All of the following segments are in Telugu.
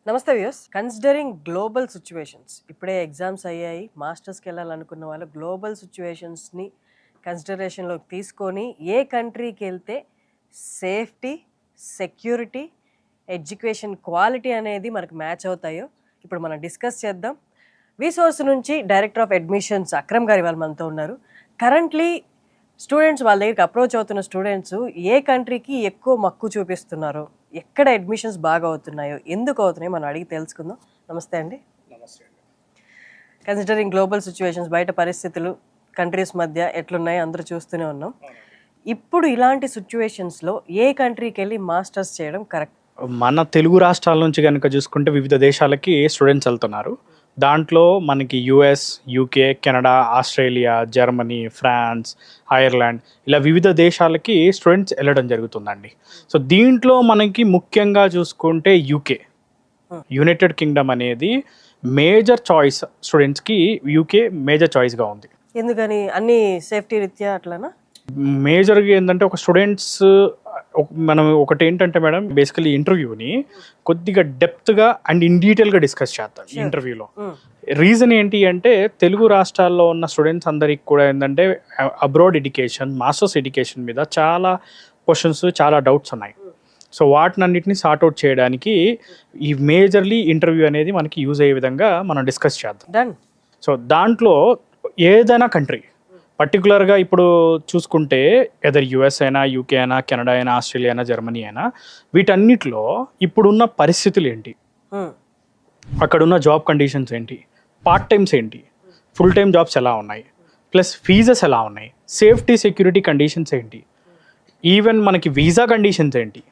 నమస్తే వ్యూస్. కన్సిడరింగ్ గ్లోబల్ సిచ్యువేషన్స్, ఇప్పుడే ఎగ్జామ్స్ అయ్యాయి, మాస్టర్స్కి వెళ్ళాలనుకున్న వాళ్ళు గ్లోబల్ సిచ్యువేషన్స్ని కన్సిడరేషన్లోకి తీసుకొని ఏ కంట్రీకి వెళ్తే సేఫ్టీ, సెక్యూరిటీ, ఎడ్యుకేషన్ క్వాలిటీ అనేది మనకు మ్యాచ్ అవుతాయో ఇప్పుడు మనం డిస్కస్ చేద్దాం. విసోర్స్ నుంచి డైరెక్టర్ ఆఫ్ అడ్మిషన్స్ అక్రమ్ గారు వాళ్ళు మనతో ఉన్నారు. కరెంట్లీ స్టూడెంట్స్ వాళ్ళ దగ్గరికి అప్రోచ్ అవుతున్న స్టూడెంట్స్ ఏ కంట్రీకి ఎక్కువ మక్కువ చూపిస్తున్నారో, ఎక్కడ అడ్మిషన్స్ బాగా అవుతున్నాయో, ఎందుకు అవుతున్నాయో మనం అడిగి తెలుసుకుందాం. నమస్తే అండి. కన్సిడరింగ్ గ్లోబల్ సిచ్యువేషన్స్, బయట పరిస్థితులు కంట్రీస్ మధ్య ఎట్లున్నాయో అందరూ చూస్తూనే ఉన్నాం. ఇప్పుడు ఇలాంటి సిచ్యువేషన్స్లో ఏ కంట్రీకి వెళ్ళి మాస్టర్స్ చేయడం కరెక్ట్? మన తెలుగు రాష్ట్రాల నుంచి కనుక చూసుకుంటే వివిధ దేశాలకి స్టూడెంట్స్ వెళ్తున్నారు. దాంట్లో మనకి US, UK, Canada, Australia, Germany, France, Ireland ఇలా వివిధ దేశాలకి స్టూడెంట్స్ వెళ్ళడం జరుగుతుందండి. సో దీంట్లో మనకి ముఖ్యంగా చూసుకుంటే యూకే, యునైటెడ్ కింగ్డమ్ అనేది మేజర్ చాయిస్. స్టూడెంట్స్కి యూకే మేజర్ చాయిస్గా ఉంది. ఎందుకని? అన్ని సేఫ్టీ రీత్యా అట్లనా? మేజర్గా ఏంటంటే ఒక స్టూడెంట్స్ మనం ఒకటి ఏంటంటే మేడం, బేసికలీ ఇంటర్వ్యూని కొద్దిగా డెప్త్గా అండ్ ఇన్ డీటెయిల్గా డిస్కస్ చేద్దాం ఈ ఇంటర్వ్యూలో. రీజన్ ఏంటి అంటే తెలుగు రాష్ట్రాల్లో ఉన్న స్టూడెంట్స్ అందరికి కూడా ఏంటంటే అబ్రాడ్ ఎడ్యుకేషన్, మాస్టర్స్ ఎడ్యుకేషన్ మీద చాలా క్వశ్చన్స్, చాలా డౌట్స్ ఉన్నాయి. సో వాటినన్నిటిని సార్ట్అవుట్ చేయడానికి ఈ మేజర్లీ ఇంటర్వ్యూ అనేది మనకి యూజ్ అయ్యే విధంగా మనం డిస్కస్ చేద్దాం. సో దాంట్లో ఏదైనా కంట్రీ పర్టికులర్గా ఇప్పుడు చూసుకుంటే ఎదర్ యుఎస్ అయినా, యూకే అయినా, కెనడా అయినా, ఆస్ట్రేలియా అయినా, జర్మనీ అయినా, వీటన్నిటిలో ఇప్పుడున్న పరిస్థితులు ఏంటి, అక్కడున్న జాబ్ కండిషన్స్ ఏంటి, పార్ట్ టైమ్స్ ఏంటి, ఫుల్ టైమ్ జాబ్స్ ఎలా ఉన్నాయి, ప్లస్ ఫీజెస్ ఎలా ఉన్నాయి, సేఫ్టీ సెక్యూరిటీ కండిషన్స్ ఏంటి, ఈవెన్ మనకి వీసా కండిషన్స్ ఏంటి,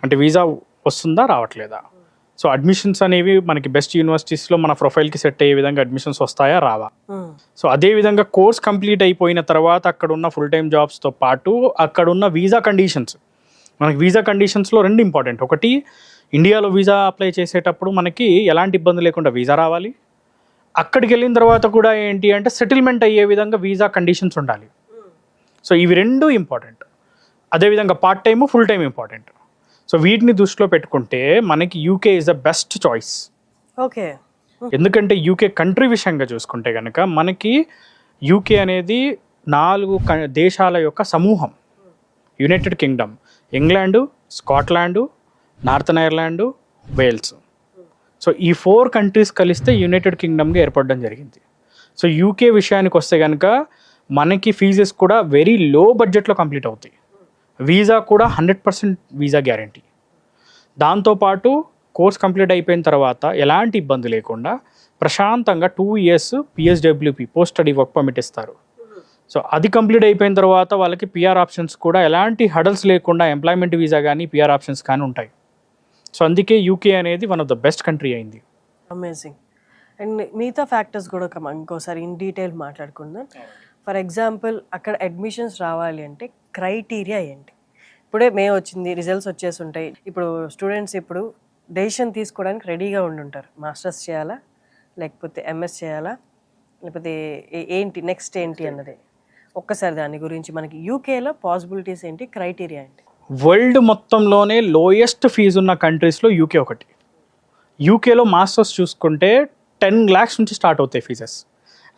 అంటే వీసా వస్తుందా రావట్లేదా, సో అడ్మిషన్స్ అనేవి మనకి బెస్ట్ యూనివర్సిటీస్లో మన ప్రొఫైల్కి సెట్ అయ్యే విధంగా అడ్మిషన్స్ వస్తాయా రావా. సో అదేవిధంగా కోర్స్ కంప్లీట్ అయిపోయిన తర్వాత అక్కడ ఉన్న ఫుల్ టైమ్ జాబ్స్తో పాటు అక్కడ ఉన్న వీసా కండిషన్స్, మనకి వీసా కండిషన్స్లో రెండు ఇంపార్టెంట్. ఒకటి, ఇండియాలో వీసా అప్లై చేసేటప్పుడు మనకి ఎలాంటి ఇబ్బంది లేకుండా వీసా రావాలి. అక్కడికి వెళ్ళిన తర్వాత కూడా ఏంటి అంటే సెటిల్మెంట్ అయ్యే విధంగా వీసా కండిషన్స్ ఉండాలి. సో ఇవి రెండు ఇంపార్టెంట్. అదేవిధంగా part time, full time important. So వీటిని దృష్టిలో పెట్టుకుంటే మనకి UK is the best choice. Okay. ఎందుకంటే యూకే కంట్రీ విషయంగా చూసుకుంటే కనుక మనకి యూకే అనేది 4 దేశాల యొక్క సమూహం. United Kingdom, England, Scotland, Northern Ireland, Wales. So ఈ 4 కంట్రీస్ కలిస్తే యునైటెడ్ కింగ్డమ్గా ఏర్పడడం జరిగింది. సో యూకే విషయానికి వస్తే కనుక మనకి ఫీజెస్ కూడా వెరీ లో బడ్జెట్లో కంప్లీట్ అవుతాయి. వీసా కూడా 100% వీసా గ్యారంటీ. దాంతోపాటు కోర్స్ కంప్లీట్ అయిపోయిన తర్వాత ఎలాంటి ఇబ్బంది లేకుండా ప్రశాంతంగా 2 years PSWP, post study work permit ఇస్తారు. సో అది కంప్లీట్ అయిపోయిన తర్వాత వాళ్ళకి పిఆర్ ఆప్షన్స్ కూడా ఎలాంటి హడల్స్ లేకుండా ఎంప్లాయ్మెంట్ వీసా కానీ పిఆర్ ఆప్షన్స్ కానీ ఉంటాయి. సో అందుకే యూకే అనేది one of the best country అయింది. అమేజింగ్. అండ్ మిగతా ఫ్యాక్టర్స్ కూడా ఇంకోసారి ఇన్ డీటెయిల్ మాట్లాడుకుందాం. ఫర్ ఎగ్జాంపుల్, అక్కడ అడ్మిషన్స్ రావాలి అంటే క్రైటీరియా ఏంటి? ఇప్పుడే మే వచ్చింది, రిజల్ట్స్ వచ్చేసి ఉంటాయి. ఇప్పుడు స్టూడెంట్స్ ఇప్పుడు డెసిషన్ తీసుకోవడానికి రెడీగా ఉండుంటారు. మాస్టర్స్ చేయాలా, లేకపోతే ఎంఎస్ చేయాలా, లేకపోతే ఏంటి నెక్స్ట్ ఏంటి అన్నది. ఒక్కసారి దాని గురించి మనకి యూకేలో పాసిబిలిటీస్ ఏంటి, క్రైటీరియా ఏంటి? వరల్డ్ మొత్తంలోనే లోయెస్ట్ ఫీజు ఉన్న కంట్రీస్లో యూకే ఒకటి. యూకేలో మాస్టర్స్ చూసుకుంటే 10 lakhs నుంచి స్టార్ట్ అవుతాయి ఫీజెస్.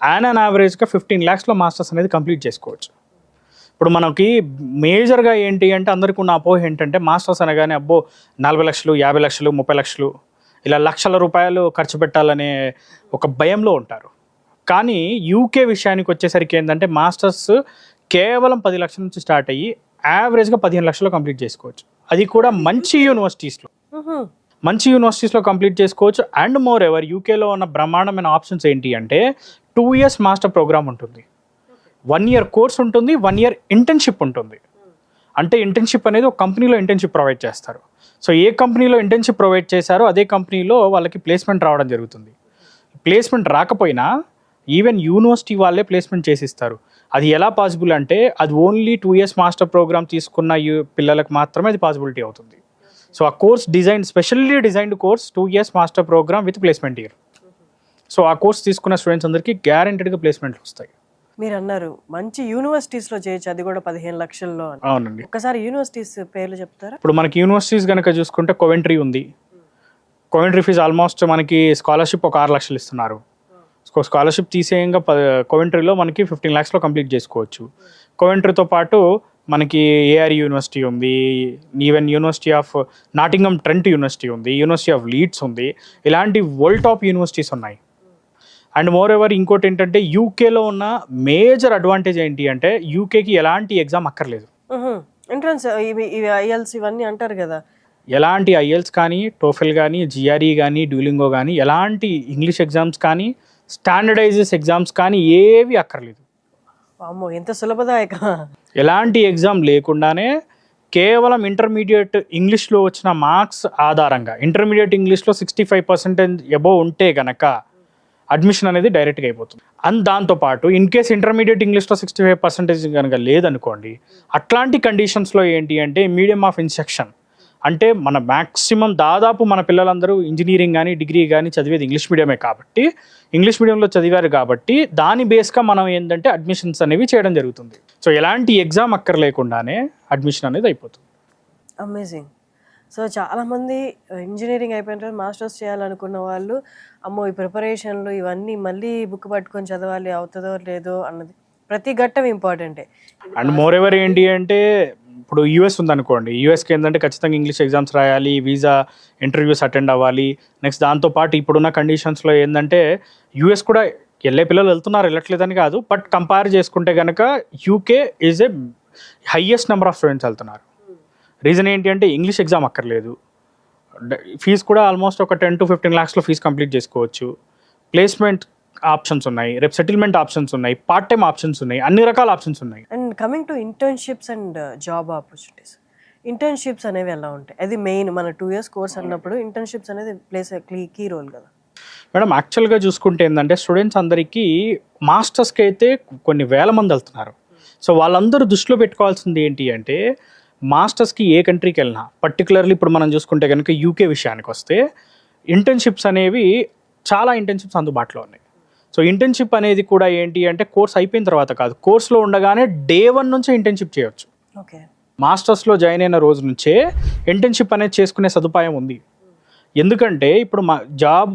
ఆన్ యావరేజ్గా 15 lakhsలో మాస్టర్స్ అనేది కంప్లీట్ చేసుకోవచ్చు. ఇప్పుడు మనకి మేజర్గా ఏంటి అంటే అందరికీ ఉన్న అపోహ ఏంటంటే మాస్టర్స్ అనగానే అబ్బో 40 లక్షలు, 50 లక్షలు, 30 లక్షలు ఇలా లక్షల రూపాయలు ఖర్చు పెట్టాలనే ఒక భయంలో ఉంటారు. కానీ యూకే విషయానికి వచ్చేసరికి ఏంటంటే మాస్టర్స్ కేవలం 10 లక్షల నుంచి స్టార్ట్ అయ్యి యావరేజ్గా 15 లక్షలు కంప్లీట్ చేసుకోవచ్చు. అది కూడా మంచి యూనివర్సిటీస్లో కంప్లీట్ చేసుకోవచ్చు. అండ్ మోర్ ఎవర్ యూకేలో ఉన్న బ్రహ్మాండమైన ఆప్షన్స్ ఏంటి అంటే 2 years మాస్టర్ ప్రోగ్రామ్ ఉంటుంది, 1 year కోర్స్ ఉంటుంది, 1 year ఇంటర్న్షిప్ ఉంటుంది. అంటే ఇంటర్న్షిప్ అనేది ఒక కంపెనీలో ఇంటర్న్షిప్ ప్రొవైడ్ చేస్తారు. సో ఏ కంపెనీలో ఇంటర్న్షిప్ ప్రొవైడ్ చేశారో అదే కంపెనీలో వాళ్ళకి ప్లేస్మెంట్ రావడం జరుగుతుంది. ప్లేస్మెంట్ రాకపోయినా ఈవెన్ యూనివర్సిటీ వాళ్ళే ప్లేస్మెంట్ చేసిస్తారు. అది ఎలా పాసిబుల్ అంటే అది ఓన్లీ 2 years మాస్టర్ ప్రోగ్రామ్ తీసుకున్న పిల్లలకు మాత్రమే అది పాసిబిలిటీ అవుతుంది. సో ఆ course specially designed course 2 years master programme with placement year. So ఆ కోర్స్ తీసుకున్న స్టూడెంట్స్ అందరికీ గ్యారెంటెడ్గా ప్లేస్మెంట్లు వస్తాయి. మీరు అన్నారు మంచి యూనివర్సిటీస్లో చేయొచ్చు, అది కూడా 15 లక్షల్లో. అవునండి. ఒకసారి యూనివర్సిటీస్ పేర్లు చెప్తారా? ఇప్పుడు మనకి యూనివర్సిటీస్ కనుక చూసుకుంటే కోవెంట్రీ ఉంది, కోవెంట్రీ ఫీజు ఆల్మోస్ట్ మనకి స్కాలర్షిప్ ఒక 6 లక్షలు ఇస్తున్నారు. స్కాలర్షిప్ తీసేయంగా కోవెంట్రీలో మనకి 15 lakhsలో కంప్లీట్ చేసుకోవచ్చు. కోవెంట్రీతో పాటు మనకి ఏఆర్ యూనివర్సిటీ ఉంది, even university of నాటింగమ్ Trent university ఉంది, యూనివర్సిటీ ఆఫ్ లీడ్స్ ఉంది. ఇలాంటి వరల్డ్ టాప్ యూనివర్సిటీస్ ఉన్నాయి. అండ్ మోర్ ఎవర్ ఇంకోటి ఏంటంటే యూకేలో ఉన్న మేజర్ అడ్వాంటేజ్ ఏంటి అంటే యూకేకి ఎలాంటి ఎగ్జామ్ అక్కర్లేదు. ఎంట్రన్స్ ఇవి ఐఎల్స్ ఇవన్నీ అంటారు కదా, ఎలాంటి ఐఎల్స్ కానీ, టోఫెల్ కానీ, జిఆర్ఈ కానీ, డ్యూలింగో కానీ, ఎలాంటి ఇంగ్లీష్ ఎగ్జామ్స్ కానీ, స్టాండర్డైజెస్ ఎగ్జామ్స్ కానీ ఏవి అక్కర్లేదు. అమ్మో ఎంత సులభదాయక. ఎలాంటి ఎగ్జామ్ లేకుండానే కేవలం ఇంటర్మీడియట్ ఇంగ్లీష్లో వచ్చిన మార్క్స్ ఆధారంగా, ఇంటర్మీడియట్ ఇంగ్లీష్లో 65% అబోవ్ ఉంటే గనక అడ్మిషన్ అనేది డైరెక్ట్గా అయిపోతుంది. అండ్ దాంతోపాటు ఇన్ కేస్ ఇంటర్మీడియట్ ఇంగ్లీష్లో 65% కనుక లేదనుకోండి, అట్లాంటి కండిషన్స్లో ఏంటి అంటే మీడియం ఆఫ్ ఇన్స్ట్రక్షన్ అంటే మన మ్యాక్సిమం దాదాపు మన పిల్లలందరూ ఇంజనీరింగ్ కానీ డిగ్రీ కానీ చదివేది ఇంగ్లీష్ మీడియమే కాబట్టి, ఇంగ్లీష్ మీడియంలో చదివారు కాబట్టి దాని బేస్గా మనం ఏంటంటే అడ్మిషన్స్ అనేవి చేయడం జరుగుతుంది. సో ఎలాంటి ఎగ్జామ్ అక్కర్లేకుండానే అడ్మిషన్ అనేది అయిపోతుంది. అమేజింగ్. సో చాలామంది ఇంజనీరింగ్ అయిపోయిన తర్వాత మాస్టర్స్ చేయాలనుకున్న వాళ్ళు అమ్మో ఈ ప్రిపరేషన్లు ఇవన్నీ మళ్ళీ బుక్ పట్టుకొని చదవాలి, అవుతుందో లేదో అన్నది ప్రతి ఘట్టం ఇంపార్టెంటే. అండ్ మోర్ ఎవర్ ఏంటి అంటే ఇప్పుడు యూఎస్ ఉందనుకోండి, యూఎస్కి ఏంటంటే ఖచ్చితంగా ఇంగ్లీష్ ఎగ్జామ్స్ రాయాలి, వీసా ఇంటర్వ్యూస్ అటెండ్ అవ్వాలి. నెక్స్ట్ దాంతోపాటు ఇప్పుడున్న కండిషన్స్లో ఏంటంటే యూఎస్ కూడా వెళ్ళే పిల్లలు వెళ్తున్నారు, వెళ్ళట్లేదని కాదు, బట్ కంపేర్ చేసుకుంటే కనుక UK is a highest number of students వెళ్తున్నారు. రీజన్ ఏంటి అంటే ఇంగ్లీష్ ఎగ్జామ్ అక్కర్లేదు, ఫీజు కూడా ఆల్మోస్ట్ ఒక 10 to 15 lakhsలో ఫీజు కంప్లీట్ చేసుకోవచ్చు, ప్లేస్మెంట్ ఆప్షన్స్ ఉన్నాయి, రేపు సెటిల్మెంట్ ఆప్షన్స్ ఉన్నాయి, పార్ట్ టైం ఆప్షన్స్ ఉన్నాయి, అన్ని రకాల ఆప్షన్స్ ఉన్నాయి. And coming to internships and job opportunities, internships అనేవి ఎలా ఉంటాయి? అది మెయిన్ మన 2 years కోర్స్ అన్నప్పుడు ఇంటర్న్షిప్స్ అనేది ప్లేస్ కీ రోల్ కదా మేడం. యాక్చువల్గా చూసుకుంటే ఏంటంటే స్టూడెంట్స్ అందరికీ మాస్టర్స్కి అయితే కొన్ని వేల మంది వెళ్తున్నారు. సో వాళ్ళందరూ దృష్టిలో పెట్టుకోవాల్సింది ఏంటి అంటే మాస్టర్స్కి ఏ కంట్రీకి వెళ్ళినా, పర్టికులర్లీ ఇప్పుడు మనం చూసుకుంటే కనుక యూకే విషయానికి వస్తే ఇంటర్న్షిప్స్ అనేవి చాలా ఇంటర్న్షిప్స్ అందుబాటులో ఉన్నాయి. సో ఇంటర్న్షిప్ అనేది కూడా ఏంటి అంటే కోర్స్ అయిపోయిన తర్వాత కాదు, కోర్స్లో ఉండగానే day 1 నుంచే ఇంటర్న్షిప్ చేయొచ్చు. ఓకే, మాస్టర్స్లో జాయిన్ అయిన రోజు నుంచే ఇంటర్న్షిప్ అనేది చేసుకునే సదుపాయం ఉంది. ఎందుకంటే ఇప్పుడు మా జాబ్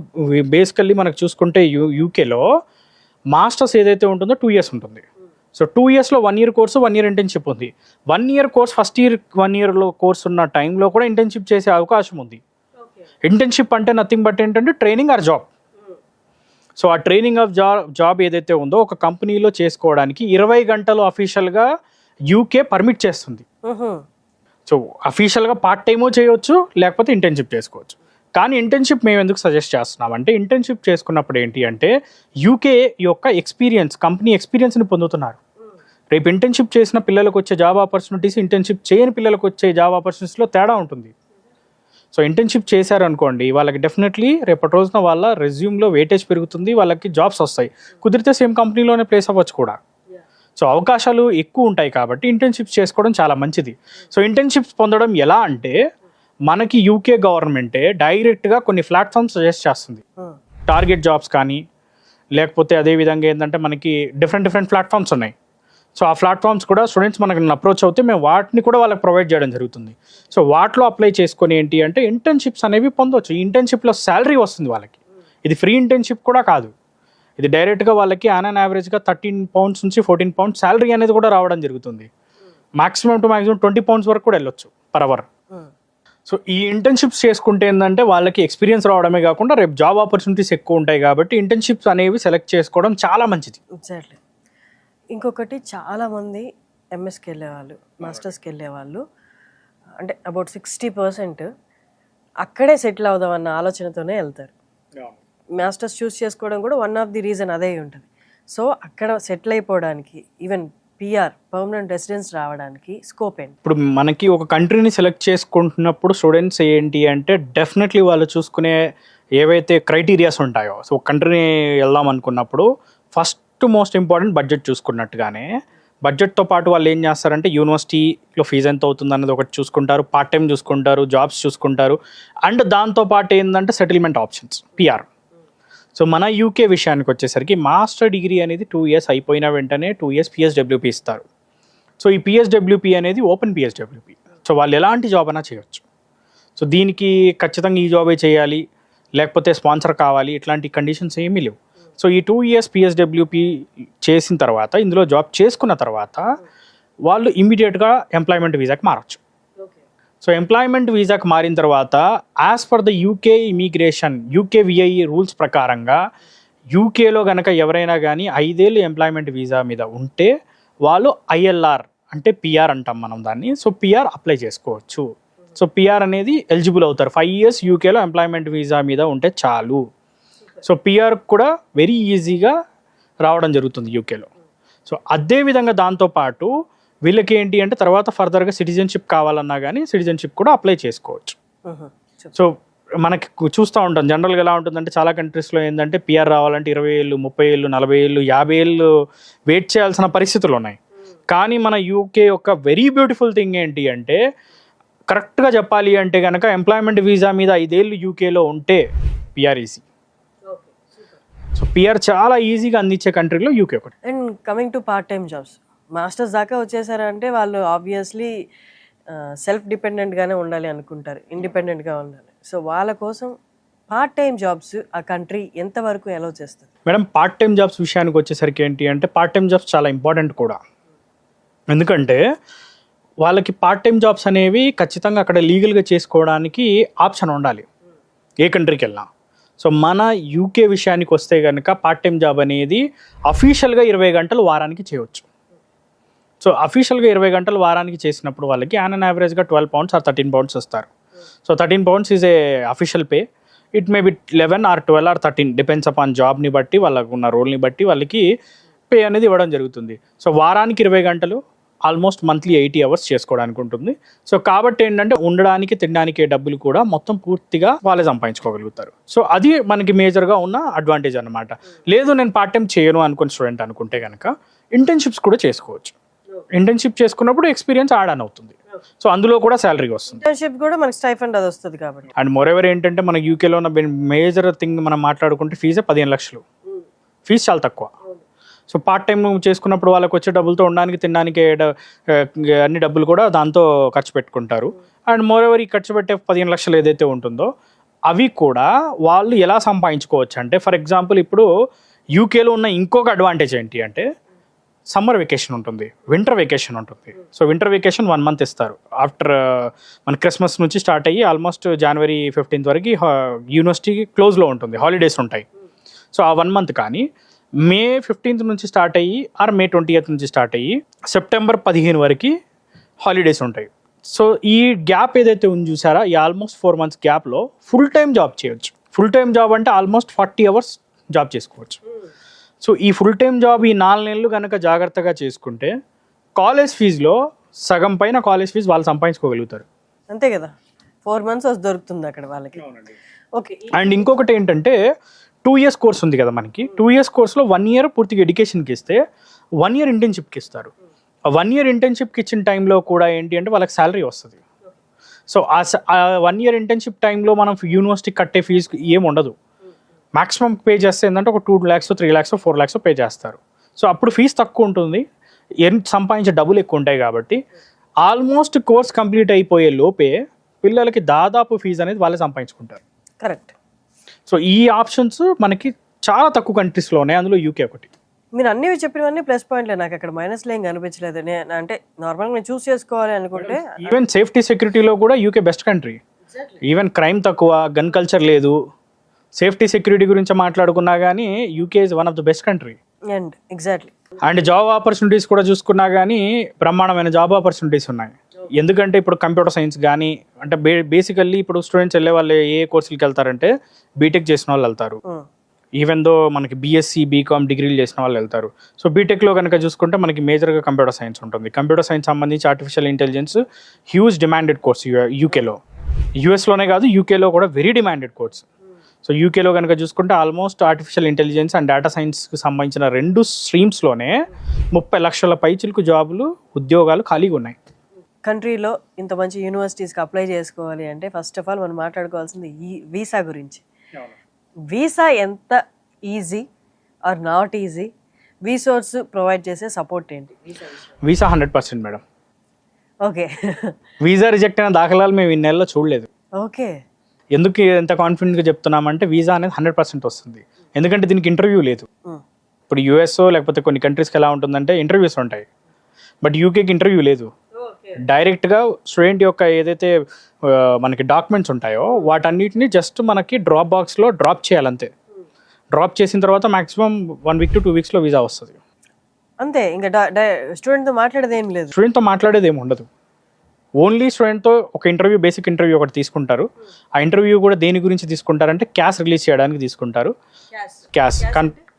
బేసికల్లీ మనకు చూసుకుంటే యూకేలో మాస్టర్స్ ఏదైతే ఉంటుందో 2 years ఉంటుంది. సో 2 yearsలో 1 year కోర్సు, 1 year ఇంటర్న్షిప్ ఉంది. 1 year కోర్స్ ఫస్ట్ ఇయర్ 1 yearలో కోర్స్ ఉన్న టైంలో కూడా ఇంటర్న్షిప్ చేసే అవకాశం ఉంది. ఇంటర్న్షిప్ అంటే నథింగ్ బట్ ఏంటంటే ట్రైనింగ్ ఆర్ జాబ్. సో ఆ ట్రైనింగ్ ఆఫ్ జాబ్ ఏదైతే ఉందో ఒక కంపెనీలో చేసుకోవడానికి 20 గంటలు అఫీషియల్గా యూకే పర్మిట్ చేస్తుంది. సో అఫీషియల్గా పార్ట్ టైమో చేయవచ్చు, లేకపోతే ఇంటర్న్షిప్ చేసుకోవచ్చు. కానీ ఇంటర్న్షిప్ మేము ఎందుకు సజెస్ట్ చేస్తున్నాం అంటే ఇంటర్న్షిప్ చేసుకున్నప్పుడు ఏంటి అంటే యూకే యొక్క ఎక్స్పీరియన్స్, కంపెనీ ఎక్స్పీరియన్స్ని పొందుతున్నారు. రేపు ఇంటర్న్షిప్ చేసిన పిల్లలకు వచ్చే జాబ్ ఆపర్చునిటీస్, ఇంటర్న్షిప్ చేయని పిల్లలకు వచ్చే జాబ్ ఆపర్చునిటీస్లో తేడా ఉంటుంది. సో ఇంటర్న్షిప్ చేశారు అనుకోండి, వాళ్ళకి డెఫినెట్లీ రేపటి రోజున వాళ్ళ రెజ్యూమ్లో వెయిటేజ్ పెరుగుతుంది, వాళ్ళకి జాబ్స్ వస్తాయి, కుదిరితే సేమ్ కంపెనీలోనే ప్లేస్ అవ్వచ్చు కూడా. సో అవకాశాలు ఎక్కువ ఉంటాయి కాబట్టి ఇంటర్న్షిప్స్ చేసుకోవడం చాలా మంచిది. సో ఇంటర్న్షిప్స్ పొందడం ఎలా అంటే మనకి యూకే గవర్నమెంటే డైరెక్ట్గా కొన్ని ప్లాట్ఫామ్స్ సజెస్ట్ చేస్తుంది. టార్గెట్ జాబ్స్ కానీ, లేకపోతే అదేవిధంగా ఏంటంటే మనకి డిఫరెంట్ ప్లాట్ఫామ్స్ ఉన్నాయి. సో ఆ ప్లాట్ఫామ్స్ కూడా స్టూడెంట్స్ మనకి అప్రోచ్ అవుతే మేము వాటిని కూడా వాళ్ళకి ప్రొవైడ్ చేయడం జరుగుతుంది. సో వాటిలో అప్లై చేసుకొని ఏంటి అంటే ఇంటర్న్షిప్స్ అనేవి పొందవచ్చు. ఈ ఇంటర్న్షిప్లో శాలరీ వస్తుంది వాళ్ళకి. ఇది ఫ్రీ ఇంటర్న్షిప్ కూడా కాదు, ఇది డైరెక్ట్గా వాళ్ళకి ఆన్ యావరేజ్గా 13 pounds నుంచి 14 pounds శాలరీ అనేది కూడా రావడం జరుగుతుంది. మాక్సిమం టు మాక్సిమం 20 pounds వరకు కూడా వెళ్ళొచ్చు per hour. సో ఈ ఇంటర్న్షిప్స్ చేసుకుంటే ఏంటంటే వాళ్ళకి ఎక్స్పీరియన్స్ రావడమే కాకుండా రేపు జాబ్ ఆపర్చునిటీస్ ఎక్కువ ఉంటాయి కాబట్టి ఇంటర్న్షిప్స్ అనేవి సెలెక్ట్ చేసుకోవడం చాలా మంచిది. ఎగ్జాక్ట్లీ. ఇంకొకటి చాలామంది ఎంఎస్కి వెళ్ళేవాళ్ళు, మాస్టర్స్కి వెళ్ళేవాళ్ళు అంటే అబౌట్ 60% అక్కడే సెటిల్ అవుదామన్న ఆలోచనతోనే వెళ్తారు. మాస్టర్స్ చూస్ చేసుకోవడం కూడా వన్ ఆఫ్ ది రీజన్ అదే ఉంటుంది. సో అక్కడ సెటిల్ అయిపోవడానికి, ఈవెన్ పిఆర్ పర్మనెంట్ రెసిడెన్స్ రావడానికి స్కోప్ ఏంటి? ఇప్పుడు మనకి ఒక కంట్రీని సెలెక్ట్ చేసుకుంటున్నప్పుడు స్టూడెంట్స్ ఏంటి అంటే డెఫినెట్లీ వాళ్ళు చూసుకునే ఏవైతే క్రైటీరియాస్ ఉంటాయో, సో కంట్రీని వెళ్దాం అనుకున్నప్పుడు ఫస్ట్ మోస్ట్ ఇంపార్టెంట్ బడ్జెట్ చూసుకున్నట్టుగానే బడ్జెట్తో పాటు వాళ్ళు ఏం చేస్తారంటే యూనివర్సిటీలో ఫీజు ఎంత అవుతుంది అన్నది ఒకటి చూసుకుంటారు, పార్ట్ టైం చూసుకుంటారు, జాబ్స్ చూసుకుంటారు, అండ్ దాంతోపాటు ఏంటంటే సెటిల్మెంట్ ఆప్షన్స్ పిఆర్. సో మన యూకే విషయానికి వచ్చేసరికి మాస్టర్ డిగ్రీ అనేది 2 years అయిపోయిన వెంటనే 2 years PSWP ఇస్తారు. సో ఈ PSWP అనేది ఓపెన్ PSWP. సో వాళ్ళు ఎలాంటి జాబ్ అయినా చేయొచ్చు. సో దీనికి ఖచ్చితంగా ఈ జాబే చేయాలి, లేకపోతే స్పాన్సర్ కావాలి, ఇట్లాంటి కండిషన్స్ ఏమీ లేవు. సో ఈ 2 years పిఎస్డబ్ల్యూపి చేసిన తర్వాత, ఇందులో జాబ్ చేసుకున్న తర్వాత వాళ్ళు ఇమీడియట్గా ఎంప్లాయ్మెంట్ వీసాకి మారచ్చు. సో ఎంప్లాయ్మెంట్ వీసాకి మారిన తర్వాత as per the UK immigration UKVI rules ప్రకారంగా యూకేలో కనుక ఎవరైనా కానీ 5 ఏళ్ళు ఎంప్లాయ్మెంట్ వీసా మీద ఉంటే వాళ్ళు ఐఎల్ఆర్ అంటే పిఆర్ అంటాం మనం దాన్ని. సో పిఆర్ అప్లై చేసుకోవచ్చు. సో పిఆర్ అనేది ఎలిజిబుల్ అవుతారు. 5 years యూకేలో ఎంప్లాయ్మెంట్ వీసా మీద ఉంటే చాలు. సో పిఆర్ కూడా వెరీ ఈజీగా రావడం జరుగుతుంది యూకేలో. సో అదేవిధంగా దాంతోపాటు వీళ్ళకి ఏంటి అంటే తర్వాత ఫర్దర్గా సిటిజన్షిప్ కావాలన్నా కానీ సిటిజన్షిప్ కూడా అప్లై చేసుకోవచ్చు. సో మనకి చూస్తూ ఉంటాం జనరల్గా ఎలా ఉంటుందంటే చాలా కంట్రీస్లో ఏంటంటే పిఆర్ రావాలంటే 20 ఏళ్ళు 30 ఏళ్ళు 40 ఏళ్ళు 50 ఏళ్ళు వెయిట్ చేయాల్సిన పరిస్థితులు ఉన్నాయి. కానీ మన యూకే యొక్క వెరీ బ్యూటిఫుల్ థింగ్ ఏంటి అంటే కరెక్ట్గా చెప్పాలి అంటే కనుక ఎంప్లాయ్మెంట్ వీసా మీద 5 ఏళ్ళు యూకేలో ఉంటే పిఆర్ ఈజీ. సో పిఆర్ చాలా ఈజీగా అందించే కంట్రీలో యూకే ఒకటి. And coming to part time jobs, masters దాకా వచ్చేసారంటే వాళ్ళు ఆబ్వియస్లీ సెల్ఫ్ డిపెండెంట్గానే ఉండాలి అనుకుంటారు, ఇండిపెండెంట్గా ఉండాలి. సో వాళ్ళ కోసం పార్ట్ టైం జాబ్స్ ఆ కంట్రీ ఎంతవరకు అలౌ చేస్తుంది? మేడం పార్ట్ టైం జాబ్స్ విషయానికి వచ్చేసరికి ఏంటి అంటే పార్ట్ టైం జాబ్స్ చాలా ఇంపార్టెంట్ కూడా. ఎందుకంటే వాళ్ళకి పార్ట్ టైం జాబ్స్ అనేవి ఖచ్చితంగా అక్కడ లీగల్గా చేసుకోవడానికి ఆప్షన్ ఉండాలి ఏ కంట్రీకి వెళ్ళినా. సో మన యూకే విషయానికి వస్తే కనుక పార్ట్ టైం జాబ్ అనేది అఫీషియల్గా 20 గంటలు వారానికి చేయవచ్చు. సో అఫీషియల్గా 20 గంటలు వారానికి చేసినప్పుడు వాళ్ళకి ఆన్ యావరేజ్గా 12 pounds or 13 pounds వస్తారు. So 13 pounds is a official pay. It may be 11 or 12 or 13 depends upon జాబ్ని బట్టి వాళ్ళకు ఉన్న రోల్ని బట్టి వాళ్ళకి పే అనేది ఇవ్వడం జరుగుతుంది. సో వారానికి 20 గంటలు ఆల్మోస్ట్ మంత్లీ 80 hours చేసుకోవడానికి ఉంటుంది. సో కాబట్టి ఏంటంటే ఉండడానికి తినడానికి డబ్బులు కూడా మొత్తం పూర్తిగా వాళ్ళే సంపాదించుకోగలుగుతారు. సో అది మనకి మేజర్గా ఉన్న అడ్వాంటేజ్ అనమాట. లేదు నేను పార్ట్ టైం చేయను అనుకుని స్టూడెంట్ అనుకుంటే కనుక ఇంటర్న్షిప్స్ కూడా చేసుకోవచ్చు. ఇంటర్న్షిప్ చేసుకున్నప్పుడు ఎక్స్పీరియన్స్ యాడ్ ఆన్ అవుతుంది. సో అందులో కూడా శాలరీ వస్తుంది. ఇంటర్న్షిప్ కూడా మనకి స్టైఫండ్ అది వస్తుంది కాబట్టి. అండ్ మోరెవర్ ఏంటంటే మన యూకేలో ఉన్న మేజర్ థింగ్ మనం మాట్లాడుకుంటే ఫీజే 15 లక్షలు. ఫీజు చాలా తక్కువ. సో పార్ట్ టైం చేసుకున్నప్పుడు వాళ్ళకి వచ్చే డబ్బులతో ఉండడానికి తినడానికి అన్ని డబ్బులు కూడా దాంతో ఖర్చు పెట్టుకుంటారు. అండ్ మోరెవర్ ఈ ఖర్చు పెట్టే 15 లక్షలు ఏదైతే ఉంటుందో అవి కూడా వాళ్ళు ఎలా సంపాదించుకోవచ్చు అంటే ఫర్ ఎగ్జాంపుల్ ఇప్పుడు యూకేలో ఉన్న ఇంకొక అడ్వాంటేజ్ ఏంటి అంటే సమ్మర్ వెకేషన్ ఉంటుంది, వింటర్ వెకేషన్ ఉంటుంది. సో వింటర్ వెకేషన్ 1 month ఇస్తారు. ఆఫ్టర్ మన క్రిస్మస్ నుంచి స్టార్ట్ అయ్యి ఆల్మోస్ట్ January 15th వరకు యూనివర్సిటీ క్లోజ్లో ఉంటుంది, హాలిడేస్ ఉంటాయి. సో ఆ 1 month కానీ May 15th నుంచి స్టార్ట్ అయ్యి ఆర్ May 20th నుంచి స్టార్ట్ అయ్యి September 15 వరకు హాలిడేస్ ఉంటాయి. సో ఈ గ్యాప్ ఏదైతే ఉంది చూసారా, ఈ ఆల్మోస్ట్ 4 months గ్యాప్లో ఫుల్ టైం జాబ్ చేయొచ్చు. ఫుల్ టైం జాబ్ అంటే ఆల్మోస్ట్ 40 hours జాబ్ చేసుకోవచ్చు. సో ఈ ఫుల్ టైం జాబ్ ఈ 4 నెలలు కనుక జాగ్రత్తగా చేసుకుంటే కాలేజ్ ఫీజులో సగం పైన కాలేజ్ ఫీజు వాళ్ళు సంపాదించుకోగలుగుతారు. అంతే కదా, 4 months దొరుకుతుంది అక్కడ వాళ్ళకి. ఓకే. అండ్ ఇంకొకటి ఏంటంటే 2 years కోర్స్ ఉంది కదా మనకి. 2 years కోర్స్లో 1 year పూర్తిగా ఎడ్యుకేషన్కి ఇస్తే 1 year ఇంటర్న్షిప్కి ఇస్తారు. ఆ 1 year ఇంటర్న్షిప్కి ఇచ్చిన టైంలో కూడా ఏంటి అంటే వాళ్ళకి శాలరీ వస్తుంది. సో ఆ 1 year ఇంటర్న్షిప్ టైంలో మనం యూనివర్సిటీకి కట్టే ఫీజు ఏమి ఉండదు. మాక్సిమం పే చేస్తే ఏంటంటే ఒక 2 lakhs 3 lakhs 4 lakhs పే చేస్తారు. సో అప్పుడు ఫీజు తక్కువ ఉంటుంది, సంపాదించే డబ్బులు ఎక్కువ ఉంటాయి. కాబట్టి ఆల్మోస్ట్ కోర్స్ కంప్లీట్ అయిపోయే లోపే పిల్లలకి దాదాపు ఫీజు అనేది వాళ్ళే సంపాదించుకుంటారు. కరెక్ట్. సో ఈ ఆప్షన్స్ మనకి చాలా తక్కువ కంట్రీస్లో ఉన్నాయి, అందులో యూకే ఒకటి. మీరు అన్ని చెప్పినవన్నీ ప్లస్ పాయింట్లే, నాకు అక్కడ మైనస్లో ఏం కనిపించలేదు. అంటే నార్మల్గా నేను చూస్ చేసుకోవాలి అనుకుంటే ఈవెన్ సేఫ్టీ సెక్యూరిటీలో కూడా UK best country. Even crime తక్కువ, గన్ కల్చర్ లేదు, సేఫ్టీ సెక్యూరిటీ గురించి మాట్లాడుకున్నా కానీ UK is one of the best country. And exactly. And job opportunities కూడా చూసుకున్నా కానీ బ్రహ్మాండమైన జాబ్ ఆపర్చునిటీస్ ఉన్నాయి. ఎందుకంటే ఇప్పుడు కంప్యూటర్ సైన్స్ కానీ అంటే బేసికల్లీ ఇప్పుడు స్టూడెంట్స్ వెళ్ళే వాళ్ళు ఏ కోర్సులకి వెళ్తారంటే బీటెక్ చేసిన వాళ్ళు వెళ్తారు. ఈవెన్ దో మనకి బీఎస్సీ బీకామ్ డిగ్రీలు చేసిన వాళ్ళు వెళ్తారు. సో బీటెక్లో కనుక చూసుకుంటే మనకి మేజర్గా కంప్యూటర్ సైన్స్ ఉంటుంది. కంప్యూటర్ సైన్స్ సంబంధించి artificial intelligence huge demanded course యూకేలో. యూఎస్లోనే కాదు యూకేలో కూడా వెరీ డిమాండెడ్ కోర్స్. సో యూకేలో కనుక చూసుకుంటే almost artificial intelligence and data సైన్స్కి సంబంధించిన 2 స్ట్రీమ్స్లోనే 30 లక్షల పైచిలకు జాబులు ఉద్యోగాలు ఖాళీగా ఉన్నాయి. కంట్రీలో ఇంత మంచి యూనివర్సిటీస్కి అప్లై చేసుకోవాలి అంటే ఫస్ట్ ఆఫ్ ఆల్ మనం మాట్లాడుకోవాల్సింది ఈ వీసా గురించి. వీసా ఎంత ఈజీ ఆర్ నాట్ ఈజీ, వీసోర్స్ ప్రొవైడ్ చేసే సపోర్ట్ ఏంటి? Visa 100% madam. Okay. Visa reject అయిన దాఖలాలు మేము ఈ నెలలో చూడలేదు. ఓకే. ఎందుకు ఎంత కాన్ఫిడెంట్గా చెప్తున్నామంటే వీసా అనేది 100% వస్తుంది, ఎందుకంటే దీనికి ఇంటర్వ్యూ లేదు. ఇప్పుడు యూఎస్ లేకపోతే కొన్ని కంట్రీస్కి ఎలా ఉంటుందంటే ఇంటర్వ్యూస్ ఉంటాయి, బట్ యూకేకి ఇంటర్వ్యూ లేదు. డైరెక్ట్గా స్టూడెంట్ యొక్క ఏదైతే మనకి డాక్యుమెంట్స్ ఉంటాయో వాటన్నిటిని జస్ట్ మనకి డ్రాప్ బాక్స్లో డ్రాప్ చేయాలంతే. డ్రాప్ చేసిన తర్వాత maximum 1 week to 2 weeks visa వస్తుంది అంతే. ఇంకా స్టూడెంట్తో మాట్లాడేది ఏం లేదు. స్టూడెంట్తో మాట్లాడేది ఏమి ఉండదు. ఓన్లీ స్టూడెంట్తో ఒక ఇంటర్వ్యూ, బేసిక్ ఇంటర్వ్యూ ఒకటి తీసుకుంటారు. ఆ ఇంటర్వ్యూ కూడా దేని గురించి తీసుకుంటారంటే క్యాష్ రిలీజ్ చేయడానికి తీసుకుంటారు. Cash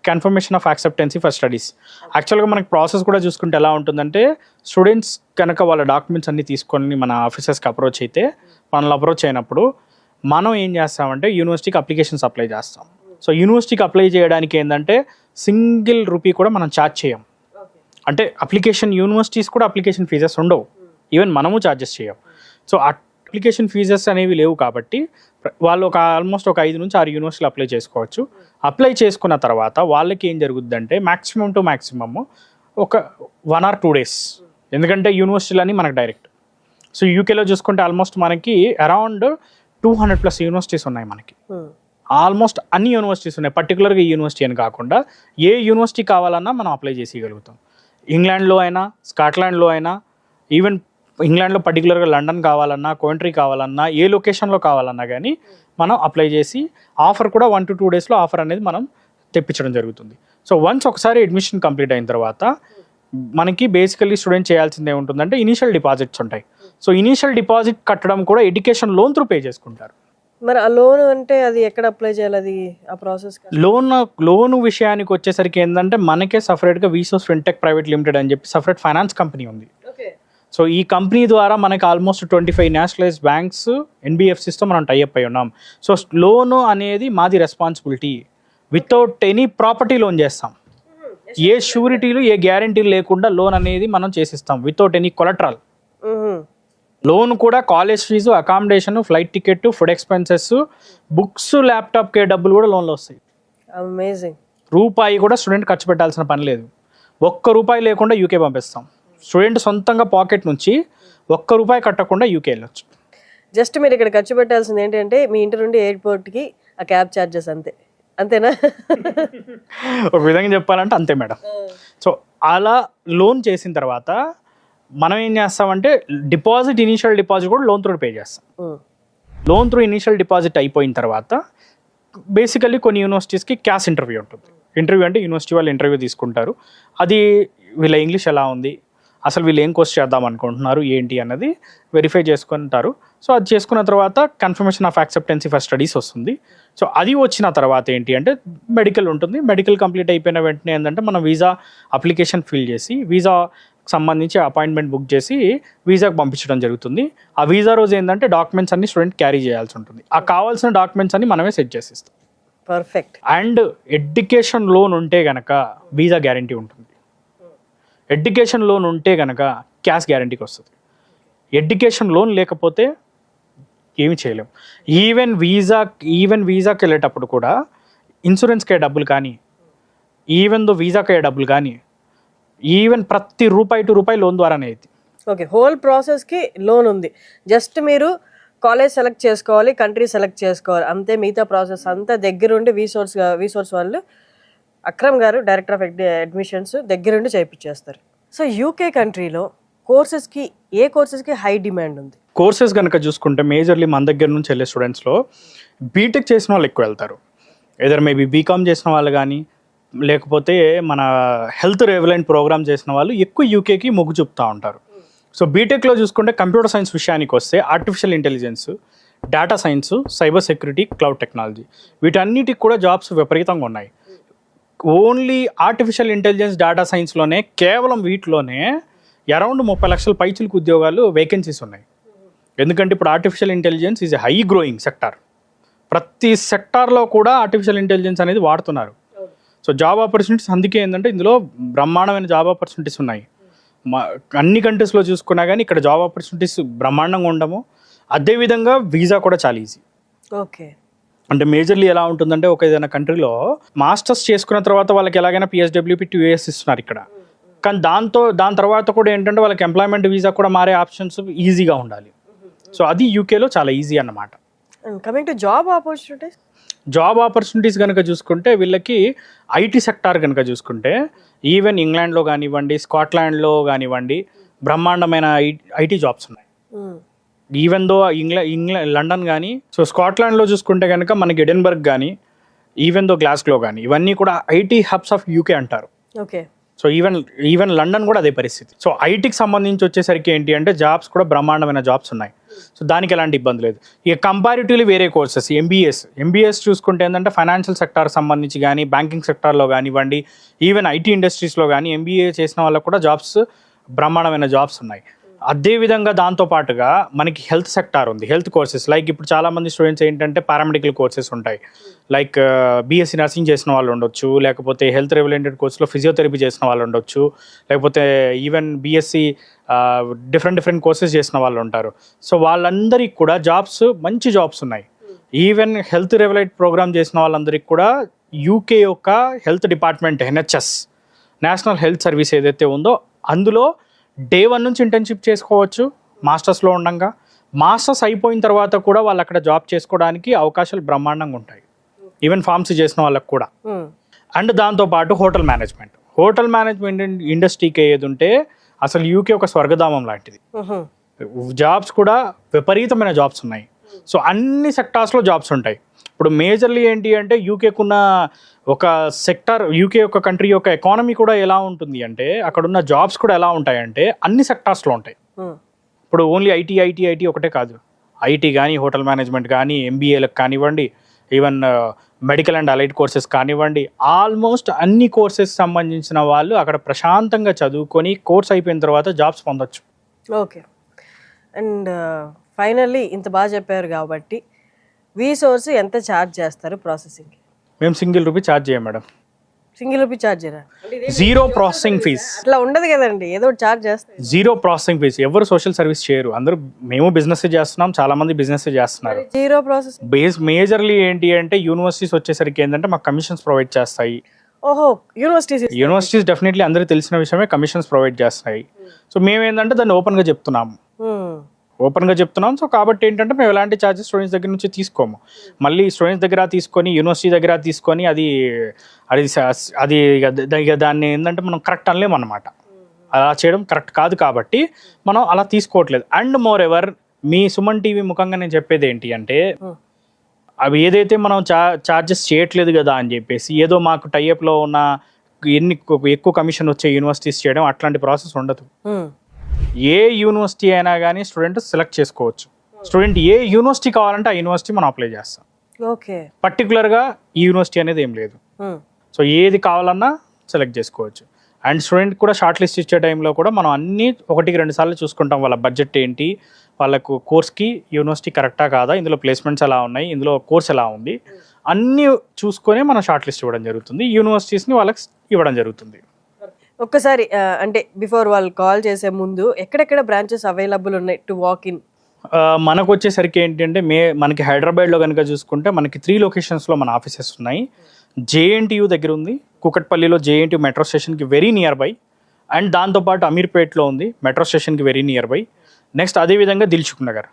confirmation of acceptancy for studies. యాక్చువల్గా మనకి ప్రాసెస్ కూడా చూసుకుంటే ఎలా ఉంటుందంటే స్టూడెంట్స్ కనుక వాళ్ళ డాక్యుమెంట్స్ అన్ని తీసుకొని మన ఆఫీసర్స్కి అప్రోచ్ అయితే, మనల్ని అప్రోచ్ అయినప్పుడు మనం ఏం చేస్తామంటే యూనివర్సిటీకి అప్లికేషన్స్ అప్లై చేస్తాం. సో యూనివర్సిటీకి అప్లై చేయడానికి ఏంటంటే సింగిల్ రూపీ కూడా మనం ఛార్జ్ చేయం. అంటే అప్లికేషన్ యూనివర్సిటీస్ కూడా అప్లికేషన్ ఫీజెస్ ఉండవు, ఈవెన్ మనము ఛార్జెస్ చేయం. సో అప్లికేషన్ ఫీజెస్ అనేవి లేవు కాబట్టి వాళ్ళు ఆల్మోస్ట్ ఒక 5 నుంచి 6 యూనివర్సిటీలు అప్లై చేసుకోవచ్చు. అప్లై చేసుకున్న తర్వాత వాళ్ళకి ఏం జరుగుద్దంటే మ్యాక్సిమం టు మ్యాక్సిమమ్ ఒక 1 or 2 days, ఎందుకంటే యూనివర్సిటీలు అన్నీ మనకు డైరెక్ట్. సో యూకేలో చూసుకుంటే ఆల్మోస్ట్ మనకి అరౌండ్ 200+ యూనివర్సిటీస్ ఉన్నాయి మనకి. ఆల్మోస్ట్ అన్ని యూనివర్సిటీస్ ఉన్నాయి, పర్టికులర్గా ఈ యూనివర్సిటీ అని కాకుండా ఏ యూనివర్సిటీ కావాలన్నా మనం అప్లై చేసేయగలుగుతాం. ఇంగ్లాండ్లో అయినా, స్కాట్లాండ్లో అయినా, ఈవెన్ ఇంగ్లాండ్లో పర్టికులర్గా లండన్ కావాలన్నా, కోంట్రీ కావాలన్నా, ఏ లొకేషన్లో కావాలన్నా కానీ మనం అప్లై చేసి ఆఫర్ కూడా 1 to 2 days ఆఫర్ అనేది మనం తెప్పించడం జరుగుతుంది. సో వన్స్ ఒకసారి అడ్మిషన్ కంప్లీట్ అయిన తర్వాత మనకి బేసికల్లీ స్టూడెంట్ చేయాల్సింది ఏముంటుందంటే ఇనీషియల్ డిపాజిట్స్ ఉంటాయి. సో ఇనీషియల్ డిపాజిట్ కట్టడం కూడా ఎడ్యుకేషన్ లోన్ త్రూ పే చేసుకుంటారు. మరి ఆ లోన్ అంటే అది ఎక్కడ అప్లై చేయాలి, అది ఆ ప్రాసెస్? లోన్ విషయానికి వచ్చేసరికి ఏంటంటే మనకే సపరేట్గా వీసోస్ ఫిన్టెక్ ప్రైవేట్ లిమిటెడ్ అని చెప్పి సపరేట్ ఫైనాన్స్ కంపెనీ ఉంది. సో ఈ కంపెనీ ద్వారా మనకి ఆల్మోస్ట్ 25 నేషనలైజ్డ్ బ్యాంక్స్, ఎన్బిఎఫ్సిస్తో మనం టైఅప్ అయి ఉన్నాం. సో లోన్ అనేది మాది responsibility. Without any property loan చేస్తాం, ఏ షూరిటీలు ఏ గ్యారంటీలు లేకుండా లోన్ అనేది మనం చేసిస్తాం వితౌట్ ఎనీ కొలట్రల్. లోన్ కూడా college fees, accommodation, flight ticket, food expenses, books, ల్యాప్టాప్కే డబ్బులు కూడా లోన్లో వస్తాయి. అమేజింగ్. రూపాయి కూడా స్టూడెంట్ ఖర్చు పెట్టాల్సిన పని లేదు. 1 రూపాయి లేకుండా యూకే పంపిస్తాం. స్టూడెంట్ సొంతంగా పాకెట్ నుంచి 1 రూపాయి కట్టకుండా యూకే వెళ్ళొచ్చు. జస్ట్ మీరు ఇక్కడ ఖర్చు పెట్టాల్సింది ఏంటంటే మీ ఇంటి నుండి ఎయిర్పోర్ట్కి ఆ క్యాబ్ ఛార్జెస్, అంతేనా? ఒక విధంగా చెప్పాలంటే అంతే మేడం. సో అలా లోన్ చేసిన తర్వాత మనం ఏం చేస్తామంటే ఇనీషియల్ డిపాజిట్ కూడా లోన్ త్రూ పే చేస్తాం. లోన్ త్రూ ఇనీషియల్ డిపాజిట్ అయిపోయిన తర్వాత బేసికల్లీ కొన్ని యూనివర్సిటీస్కి క్యాష్ ఇంటర్వ్యూ ఉంటుంది. ఇంటర్వ్యూ అంటే యూనివర్సిటీ వాళ్ళు ఇంటర్వ్యూ తీసుకుంటారు. అది వీళ్ళ ఇంగ్లీష్ ఎలా ఉంది, అసలు వీళ్ళు ఏం కోర్స్ చేద్దాం అనుకుంటున్నారు ఏంటి అన్నది వెరిఫై చేసుకుంటారు. సో అది చేసుకున్న తర్వాత confirmation of acceptancy for studies వస్తుంది. సో అది వచ్చిన తర్వాత ఏంటి అంటే మెడికల్ ఉంటుంది. మెడికల్ కంప్లీట్ అయిపోయిన వెంటనే ఏంటంటే మనం వీసా అప్లికేషన్ ఫిల్ చేసి వీసా సంబంధించి అపాయింట్మెంట్ బుక్ చేసి వీసాకి పంపించడం జరుగుతుంది. ఆ వీసా రోజు ఏంటంటే డాక్యుమెంట్స్ అన్ని స్టూడెంట్ క్యారీ చేయాల్సి ఉంటుంది. ఆ కావాల్సిన డాక్యుమెంట్స్ అన్ని మనమే సెట్ చేసిస్తాం. పర్ఫెక్ట్. అండ్ ఎడ్యుకేషన్ లోన్ ఉంటే కనుక వీసా గ్యారంటీ ఉంటుంది. ఎడ్యుకేషన్ లోన్ ఉంటే కనుక క్యాష్ గ్యారంటీకి వస్తుంది. ఎడ్యుకేషన్ లోన్ లేకపోతే ఏమి చేయలేం. ఈవెన్ వీసాకి వెళ్ళేటప్పుడు కూడా ఇన్సూరెన్స్కి డబ్బులు కానీ, వీసాకి డబ్బులు కానీ, ఈవెన్ ప్రతి రూపాయి టు రూపాయి లోన్ ద్వారానే అయింది. ఓకే, హోల్ ప్రాసెస్కి లోన్ ఉంది. జస్ట్ మీరు కాలేజ్ సెలెక్ట్ చేసుకోవాలి, కంట్రీ సెలెక్ట్ చేసుకోవాలి, అంతే. మిగతా ప్రాసెస్ అంతా దగ్గరుండి వీసోర్స్ వాళ్ళు అక్రమ్ గారు, డైరెక్టర్ ఆఫ్ అడ్మిషన్స్, దగ్గరుండి చేయించేస్తారు. సో యూకే కంట్రీలో ఏ కోర్సెస్కి హై డిమాండ్ ఉంది? కోర్సెస్ కనుక చూసుకుంటే మేజర్లీ మన దగ్గర నుంచి వెళ్ళే స్టూడెంట్స్లో బీటెక్ చేసిన వాళ్ళు ఎక్కువ వెళ్తారు. ఏదర్ మేబీ బీకామ్ చేసిన వాళ్ళు కానీ, లేకపోతే మన హెల్త్ రెవలెంట్ ప్రోగ్రామ్ చేసిన వాళ్ళు ఎక్కువ యూకేకి మొగ్గు చూపుతూ ఉంటారు. సో బీటెక్లో చూసుకుంటే కంప్యూటర్ సైన్స్ విషయానికి వస్తే artificial intelligence, data science, cyber security, cloud technology, వీటన్నిటికి కూడా జాబ్స్ విపరీతంగా ఉన్నాయి. ఓన్లీ ఆర్టిఫిషియల్ ఇంటెలిజెన్స్, డేటా సైన్స్లోనే కేవలం వీటిలోనే అరౌండ్ 30 లక్షల పైచిలకు ఉద్యోగాలు వేకెన్సీస్ ఉన్నాయి. ఎందుకంటే ఇప్పుడు artificial intelligence is a high growing sector. ప్రతి సెక్టార్లో కూడా ఆర్టిఫిషియల్ ఇంటెలిజెన్స్ అనేది వాడుతున్నారు. సో జాబ్ ఆపర్చునిటీస్ అందుకే ఏంటంటే ఇందులో బ్రహ్మాండమైన జాబ్ ఆపర్చునిటీస్ ఉన్నాయి. అన్ని కంట్రీస్లో చూసుకున్నా కానీ ఇక్కడ జాబ్ ఆపర్చునిటీస్ బ్రహ్మాండంగా ఉండము. అదేవిధంగా వీసా కూడా చాలా ఈజీ. ఓకే, అంటే మేజర్లీ ఎలా ఉంటుందంటే ఒక ఏదైనా కంట్రీలో మాస్టర్స్ చేసుకున్న తర్వాత వాళ్ళకి ఎలాగైనా పిఎస్డబ్ల్యూపీ 2 years ఇస్తున్నారు ఇక్కడ. కానీ దాని తర్వాత కూడా ఏంటంటే వాళ్ళకి ఎంప్లాయ్మెంట్ వీసా కూడా మారే ఆప్షన్స్ ఈజీగా ఉండాలి. సో అది యూకేలో చాలా ఈజీ అన్నమాట. And coming to job opportunities, job opportunities కనుక చూసుకుంటే వీళ్ళకి ఐటీ సెక్టార్ కనుక చూసుకుంటే ఈవెన్ ఇంగ్లాండ్లో కానివ్వండి, స్కాట్లాండ్లో కానివ్వండి బ్రహ్మాండమైన ఐటీ జాబ్స్ ఉన్నాయి. ఈవెన్ దో లండన్ కానీ, సో స్కాట్లాండ్లో చూసుకుంటే కనుక మనకి ఎడిన్బర్గ్ కానీ, ఈవెన్ దో గ్లాస్గో కానీ, ఇవన్నీ కూడా ఐటీ హబ్స్ ఆఫ్ యూకే అంటారు. ఓకే. సో ఈవెన్ లండన్ కూడా అదే పరిస్థితి. సో ఐటీకి సంబంధించి వచ్చేసరికి ఏంటి అంటే జాబ్స్ కూడా బ్రహ్మాండమైన జాబ్స్ ఉన్నాయి. సో దానికి ఎలాంటి ఇబ్బంది లేదు. ఇక కంపారిటివ్లీ వేరే కోర్సెస్ ఎంబీఎస్ చూసుకుంటే ఏంటంటే ఫైనాన్షియల్ సెక్టార్ సంబంధించి కానీ, బ్యాంకింగ్ సెక్టార్లో కానివ్వండి, ఈవెన్ ఐటీ ఇండస్ట్రీస్లో కానీ ఎంబీఏ చేసిన వాళ్ళకు కూడా జాబ్స్ బ్రహ్మాండమైన జాబ్స్ ఉన్నాయి. అదేవిధంగా దాంతోపాటుగా మనకి హెల్త్ సెక్టార్ ఉంది, హెల్త్ కోర్సెస్. లైక్ ఇప్పుడు చాలామంది స్టూడెంట్స్ ఏంటంటే పారామెడికల్ కోర్సెస్ ఉంటాయి. లైక్ బీఎస్సీ నర్సింగ్ చేసిన వాళ్ళు ఉండొచ్చు, లేకపోతే హెల్త్ రిలేటెడ్ కోర్సులో ఫిజియోథెరపీ చేసిన వాళ్ళు ఉండొచ్చు, లేకపోతే ఈవెన్ బీఎస్సీ డిఫరెంట్ కోర్సెస్ చేసిన వాళ్ళు ఉంటారు. సో వాళ్ళందరికీ కూడా జాబ్స్, మంచి జాబ్స్ ఉన్నాయి. ఈవెన్ హెల్త్ రిలేటెడ్ ప్రోగ్రామ్ చేసిన వాళ్ళందరికీ కూడా యూకే యొక్క health department NHS, national health service ఏదైతే ఉందో అందులో డే 1 నుంచి ఇంటర్న్షిప్ చేసుకోవచ్చు మాస్టర్స్లో ఉండగా. మాస్టర్స్ అయిపోయిన తర్వాత కూడా వాళ్ళు అక్కడ జాబ్ చేసుకోవడానికి అవకాశాలు బ్రహ్మాండంగా ఉంటాయి, ఈవెన్ ఫార్మసీ చేసిన వాళ్ళకి కూడా. అండ్ దాంతోపాటు హోటల్ మేనేజ్మెంట్ ఇండస్ట్రీకి ఏది ఉంటే అసలు యూకే ఒక స్వర్గధామం లాంటిది. జాబ్స్ కూడా విపరీతమైన జాబ్స్ ఉన్నాయి. సో అన్ని సెక్టార్స్లో జాబ్స్ ఉంటాయి. ఇప్పుడు మేజర్లీ ఏంటి అంటే యూకేకున్న ఒక సెక్టార్, యూకే యొక్క కంట్రీ యొక్క ఎకానమీ కూడా ఎలా ఉంటుంది అంటే అక్కడున్న జాబ్స్ కూడా ఎలా ఉంటాయంటే అన్ని సెక్టార్స్లో ఉంటాయి. ఇప్పుడు ఓన్లీ ఐటీ ఒకటే కాదు, ఐటీ కానీ, హోటల్ మేనేజ్మెంట్ కానీ, ఎంబీఏలకు కానివ్వండి, even medical and allied courses కానివ్వండి, ఆల్మోస్ట్ అన్ని కోర్సెస్ సంబంధించిన వాళ్ళు అక్కడ ప్రశాంతంగా చదువుకొని కోర్స్ అయిపోయిన తర్వాత జాబ్స్ పొందొచ్చు. ఓకే. అండ్ ఫైనల్లీ ఇంత బాగా చెప్పారు కాబట్టి వీసోర్స్ ఎంత ఛార్జ్ చేస్తారు ప్రాసెసింగ్కి? మేము ₹1 ఛార్జ్ చేయం మేడం. ₹1 ఛార్జ్ చేయరా? Zero processing fee. అట్లా ఉండదు కదండి, ఏదో ఛార్జ్ చేస్తారు. Zero processing fee. ఎవరు సోషల్ సర్వీస్ చేయరు, అందరూ మేము బిజినెస్ చేస్తున్నాం, చాలా మంది బిజినెస్ చేస్తున్నారు. జీరో ప్రాసెస్ మేజర్లీ ఏంటి అంటే యూనివర్సిటీస్ వచ్చేసరికి ఏంటంటే మాకు కమిషన్స్ ప్రొవైడ్ చేస్తాయి. ఓహో, యూనివర్సిటీస్ డెఫినెట్లీ అందరికీ తెలిసిన విషయమే, కమిషన్స్ ప్రొవైడ్ చేస్తాయి. సో మేము ఏంటంటే దాన్ని ఓపెన్గా చెప్తున్నాం. సో కాబట్టి ఏంటంటే మేము ఎలాంటి ఛార్జెస్ స్టూడెంట్స్ దగ్గర నుంచి తీసుకోము. మళ్ళీ స్టూడెంట్స్ దగ్గర తీసుకొని, యూనివర్సిటీ దగ్గర తీసుకొని అది దాన్ని ఏంటంటే మనం కరెక్ట్ అనలేము అన్నమాట. అలా చేయడం కరెక్ట్ కాదు కాబట్టి మనం అలా తీసుకోవట్లేదు. And more ever me Suman TV ముఖంగా నేను చెప్పేది ఏంటి అంటే అవి ఏదైతే మనం ఛార్జెస్ చేయట్లేదు కదా అని చెప్పేసి ఏదో మాకు టైఅప్లో ఉన్న ఎక్కువ కమిషన్ వచ్చే యూనివర్సిటీస్ చేయడం అట్లాంటి ప్రాసెస్ ఉండదు. ఏ యూనివర్సిటీ అయినా కానీ స్టూడెంట్ సెలెక్ట్ చేసుకోవచ్చు. స్టూడెంట్ ఏ యూనివర్సిటీ కావాలంటే ఆ యూనివర్సిటీ మనం అప్లై చేస్తాం. ఓకే. పర్టికులర్గా ఈ యూనివర్సిటీ అనేది ఏం లేదు. సో ఏది కావాలన్నా సెలెక్ట్ చేసుకోవచ్చు. అండ్ స్టూడెంట్ కూడా షార్ట్ లిస్ట్ ఇచ్చే టైంలో కూడా మనం అన్ని 1-2 సార్లు చూసుకుంటాం. వాళ్ళ బడ్జెట్ ఏంటి, వాళ్ళకు కోర్స్కి యూనివర్సిటీ కరెక్టా కాదా, ఇందులో ప్లేస్మెంట్స్ ఎలా ఉన్నాయి, ఇందులో కోర్స్ ఎలా ఉంది, అన్నీ చూసుకొని మనం షార్ట్ లిస్ట్ ఇవ్వడం జరుగుతుంది. యూనివర్సిటీస్ని వాళ్ళకి ఇవ్వడం జరుగుతుంది. ఒక్కసారి అంటే బిఫోర్ వాళ్ళు కాల్ చేసే ముందు ఎక్కడెక్కడ బ్రాంచెస్ అవైలబుల్ ఉన్నాయి టు వాక్ ఇన్? మనకు వచ్చేసరికి ఏంటంటే మనకి హైదరాబాద్లో కనుక చూసుకుంటే మనకి 3 లొకేషన్స్లో మన ఆఫీసెస్ ఉన్నాయి. JNTU దగ్గర ఉంది, కూకట్పల్లిలో JNTU మెట్రో స్టేషన్కి వెరీ నియర్ బై. అండ్ దాంతోపాటు అమీర్పేట్లో ఉంది, మెట్రో స్టేషన్కి వెరీ నియర్ బై. నెక్స్ట్ అదేవిధంగా దిల్సుఖ్ నగర్.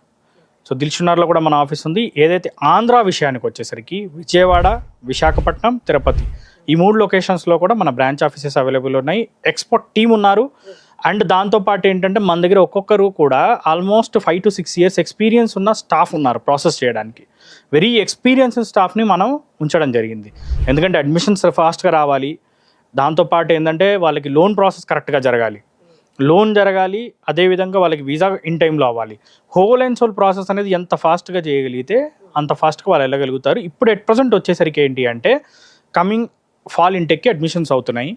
సో దిల్సుఖ్ నగర్లో కూడా మన ఆఫీస్ ఉంది. ఏదైతే ఆంధ్ర విషయానికి వచ్చేసరికి విజయవాడ, విశాఖపట్నం, తిరుపతి, ఈ 3 లొకేషన్స్లో కూడా మన బ్రాంచ్ ఆఫీసెస్ అవైలబుల్ ఉన్నాయి. ఎక్స్పోర్ట్ టీమ్ ఉన్నారు. అండ్ దాంతోపాటు ఏంటంటే మన దగ్గర ఒక్కొక్కరు కూడా ఆల్మోస్ట్ 5 to 6 years ఎక్స్పీరియన్స్ ఉన్న స్టాఫ్ ఉన్నారు ప్రాసెస్ చేయడానికి. వెరీ ఎక్స్పీరియన్స్డ్ స్టాఫ్ని మనం ఉంచడం జరిగింది. ఎందుకంటే అడ్మిషన్స్ ఫాస్ట్గా రావాలి, దాంతోపాటు ఏంటంటే వాళ్ళకి లోన్ ప్రాసెస్ కరెక్ట్గా జరగాలి, అదేవిధంగా వాళ్ళకి వీసా ఇన్ టైంలో అవ్వాలి. హోల్ అండ్ సోల్ ప్రాసెస్ అనేది ఎంత ఫాస్ట్గా చేయగలిగితే అంత ఫాస్ట్గా వాళ్ళు వెళ్ళగలుగుతారు. ఇప్పుడు ఎట్ ప్రజెంట్ వచ్చేసరికి ఏంటి అంటే కమింగ్ ఫాల్ ఇంటెక్కి అడ్మిషన్స్ అవుతున్నాయి.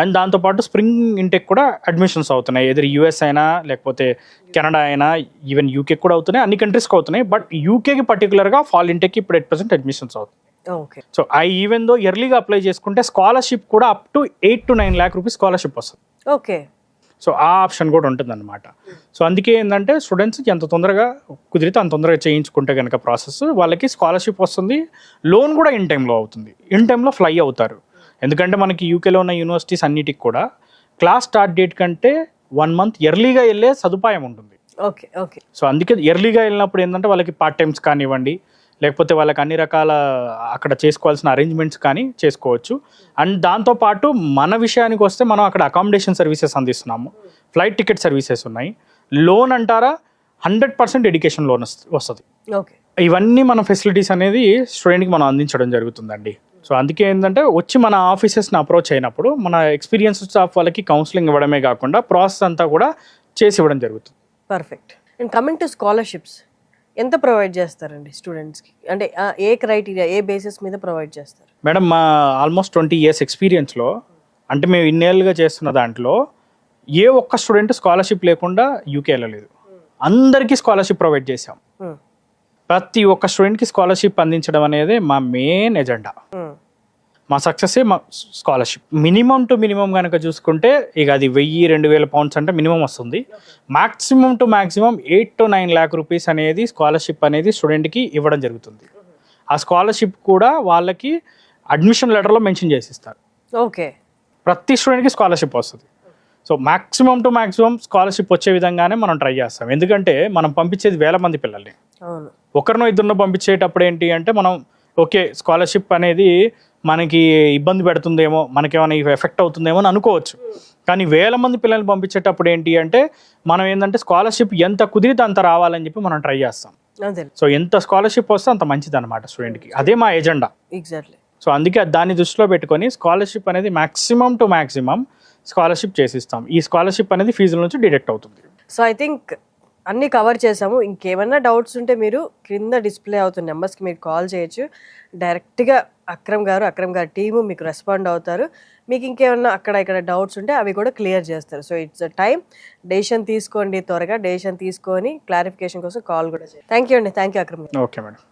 అండ్ దాంతోపాటు స్ప్రింగ్ ఇంటెక్ కూడా అడ్మిషన్స్ అవుతున్నాయి. ఎదురు US అయినా లేకపోతే కెనడా అయినా ఈవెన్ UK కూడా అవుతున్నాయి, అన్ని కంట్రీస్కి అవుతున్నాయి. బట్ యూకేకి పర్టికులర్గా ఫాల్ ఇంటెక్కి ఇప్పుడు ఎట్ ప్రజెంట్ అడ్మిషన్స్ అవుతున్నాయి. సో ఈవెన్ దో ఎర్లీగా అప్లై చేసుకుంటే స్కాలర్షిప్ కూడా up to 8 to 9 lakh rupees scholarship వస్తుంది. ఓకే. సో ఆ ఆప్షన్ కూడా ఉంటుంది అనమాట. సో అందుకే ఏంటంటే స్టూడెంట్స్కి ఎంత తొందరగా కుదిరితే అంత తొందరగా చేయించుకుంటే కనుక ప్రాసెస్ వాళ్ళకి స్కాలర్షిప్ వస్తుంది, లోన్ కూడా ఇన్ టైంలో అవుతుంది, ఇన్ టైంలో ఫ్లై అవుతారు. ఎందుకంటే మనకి యూకేలో ఉన్న యూనివర్సిటీస్ అన్నిటికి కూడా క్లాస్ స్టార్ట్ డేట్ కంటే 1 month ఎర్లీగా వెళ్ళే సదుపాయం ఉంటుంది. ఓకే. సో అందుకే ఎర్లీగా వెళ్ళినప్పుడు ఏంటంటే వాళ్ళకి పార్ట్ టైమ్స్ కానివ్వండి, లేకపోతే వాళ్ళకి అన్ని రకాల అక్కడ చేసుకోవాల్సిన అరేంజ్మెంట్స్ కానీ చేసుకోవచ్చు. అండ్ దాంతోపాటు మన విషయానికి వస్తే మనం అక్కడ అకామిడేషన్ సర్వీసెస్ అందిస్తున్నాము, ఫ్లైట్ టికెట్ సర్వీసెస్ ఉన్నాయి. లోన్ అంటారా 100% ఎడ్యుకేషన్ లోన్ వస్తుంది. ఓకే. ఇవన్నీ మన ఫెసిలిటీస్ అనేది స్టూడెంట్కి మనం అందించడం జరుగుతుందండి. సో అందుకే ఏంటంటే వచ్చి మన ఆఫీసెస్ని అప్రోచ్ అయినప్పుడు మన ఎక్స్పీరియన్స్ స్టాఫ్ వాళ్ళకి కౌన్సిలింగ్ ఇవ్వడమే కాకుండా ప్రాసెస్ అంతా కూడా చేసి ఇవ్వడం జరుగుతుంది. Perfect. And coming to scholarships, ఎంత ప్రొవైడ్ చేస్తారండి స్టూడెంట్స్కి? అంటే ఏ క్రైటీరియా, ఏ బేసిస్ మీద ప్రొవైడ్ చేస్తారు? మేడం, మా ఆల్మోస్ట్ 20 years ఎక్స్పీరియన్స్లో, అంటే మేము ఇన్నేళ్ళుగా చేస్తున్న దాంట్లో ఏ ఒక్క స్టూడెంట్ స్కాలర్షిప్ లేకుండా యూకే వెళ్ళలేదు. అందరికీ స్కాలర్షిప్ ప్రొవైడ్ చేసాం. ప్రతి ఒక్క స్టూడెంట్కి స్కాలర్షిప్ అందించడం అనేది మా మెయిన్ ఎజెండా. మా సక్సెస్సే మా స్కాలర్షిప్. మినిమం టు మినిమం కనుక చూసుకుంటే ఇక అది 1000-2000 pounds అంటే మినిమం వస్తుంది. Maximum to maximum 8 to 9 lakh rupees అనేది స్కాలర్షిప్ అనేది స్టూడెంట్కి ఇవ్వడం జరుగుతుంది. ఆ స్కాలర్షిప్ కూడా వాళ్ళకి అడ్మిషన్ లెటర్లో మెన్షన్ చేసి ఇస్తారు. ఓకే. ప్రతి స్టూడెంట్కి స్కాలర్షిప్ వస్తుంది. So maximum to maximum scholarship వచ్చే విధంగానే మనం ట్రై చేస్తాం. ఎందుకంటే మనం పంపించేది 1000 మంది పిల్లల్ని. ఒకరినో ఇద్దరినో పంపించేటప్పుడు ఏంటి అంటే మనం ఓకే స్కాలర్షిప్ అనేది మనకి ఇబ్బంది పెడుతుందేమో, మనకేమైనా ఎఫెక్ట్ అవుతుందేమో అని అనుకోవచ్చు. కానీ 1000 మంది పిల్లల్ని పంపించేటప్పుడు ఏంటి అంటే మనం ఏంటంటే స్కాలర్షిప్ ఎంత కుదిరితే అంత రావాలని చెప్పి మనం ట్రై చేస్తాం. సో ఎంత స్కాలర్షిప్ వస్తే అంత మంచిది అనమాట స్టూడెంట్కి. అదే మా ఎజెండా. ఎగ్జాక్ట్లీ. సో అందుకే దాన్ని దృష్టిలో పెట్టుకొని స్కాలర్షిప్ అనేది మ్యాక్సిమం టు మ్యాక్సిమం స్కాలర్షిప్ చేసిస్తాం. ఈ స్కాలర్షిప్ అనేది ఫీజుల నుంచి డిడక్ట్ అవుతుంది. సో ఐ థింక్ అన్నీ కవర్ చేసాము. ఇంకేమైనా డౌట్స్ ఉంటే మీరు క్రింద డిస్ప్లే అవుతున్న నెంబర్స్కి మీరు కాల్ చేయొచ్చు. డైరెక్ట్గా అక్రమ్ గారు టీము మీకు రెస్పాండ్ అవుతారు. మీకు ఇంకేమన్నా అక్కడ ఇక్కడ డౌట్స్ ఉంటే అవి కూడా క్లియర్ చేస్తారు. So it's a time. Decision తీసుకోండి, త్వరగా డెసిషన్ తీసుకొని క్లారిఫికేషన్ కోసం కాల్ కూడా చేయండి. థ్యాంక్ యూ అండి. Thank you Akram. Okay madam.